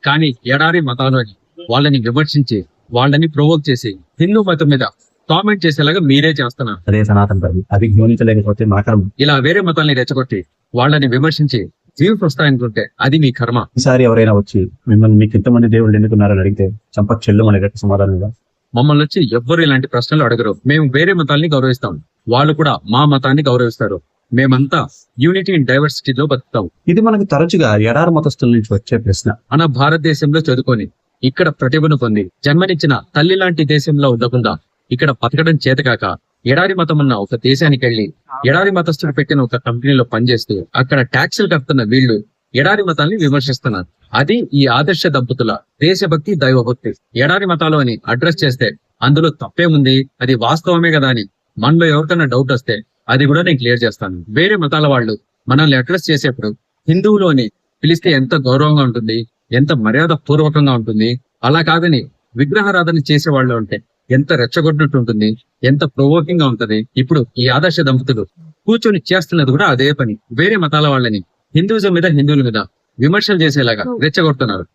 కానీ ఎడారి మతాలని వాళ్ళని విమర్శించి వాళ్ళని ప్రొవోక్ చేసి హిందూ మతం మీద కామెంట్ చేసేలాగా మీరే చేస్తున్నారు. అదే సనాతన ధర్మం, అది గమనించలేకపోతే మా కర్మ. ఇలా వేరే మతాల్ని రెచ్చగొట్టి వాళ్ళని విమర్శించి జీవి వస్తాయనుకుంటే అది మీ కర్మ. ఈసారి ఎవరైనా వచ్చి మిమ్మల్ని మీకు ఇంతమంది దేవుళ్ళు ఎందుకున్నారని అడిగితే చంపక చెల్లు అనేటట్టు సమాధానంగా మమ్మల్ని వచ్చి ఎవ్వరు ఇలాంటి ప్రశ్నలు అడగరు. మేము వేరే మతాల్ని గౌరవిస్తాం, వాళ్ళు కూడా మా మతాన్ని గౌరవిస్తారు. మేమంతా యూనిటీ ఇన్ డైవర్సిటీలో బతుకుతాం. ఇది మనకు తరచుగా ఎడారి మతస్థుల నుంచి వచ్చే ప్రశ్న. మన భారతదేశంలో చదువుకొని ఇక్కడ ప్రతిభను పొంది జన్మనిచ్చిన తల్లి లాంటి దేశంలో ఉండకుండా ఇక్కడ బతకడం చేతకాక ఎడారి మతం ఉన్న ఒక దేశానికి వెళ్లి ఎడారి మతస్థుడు పెట్టిన ఒక కంపెనీలో పనిచేస్తూ అక్కడ ట్యాక్సులు కడుతున్న వీళ్ళు ఎడారి మతాల్ని విమర్శిస్తున్నారు. అది ఈ ఆదర్శ దంపతుల దేశభక్తి దైవభక్తి. ఎడారి మతాలు అని అడ్రస్ చేస్తే అందులో తప్పేముంది, అది వాస్తవమే కదా అని మనలో ఎవరికైనా డౌట్ వస్తే అది కూడా నేను క్లియర్ చేస్తాను. వేరే మతాల వాళ్ళు మనల్ని అడ్రస్ చేసేప్పుడు హిందువులు అని పిలిస్తే ఎంత గౌరవంగా ఉంటుంది, ఎంత మర్యాద పూర్వకంగా ఉంటుంది. అలా కాదని విగ్రహారాధన చేసే వాళ్ళు ఉంటే ఎంత రెచ్చగొట్టినట్టు ఉంటుంది, ఎంత ప్రొవోకింగ్ గా ఉంటది. ఇప్పుడు ఈ ఆదర్శ దంపతులు కూర్చొని చేస్తున్నది కూడా అదే పని. వేరే మతాల వాళ్ళని హిందూయిజం మీద హిందువుల మీద విమర్శలు చేసేలాగా రెచ్చగొడుతున్నారు.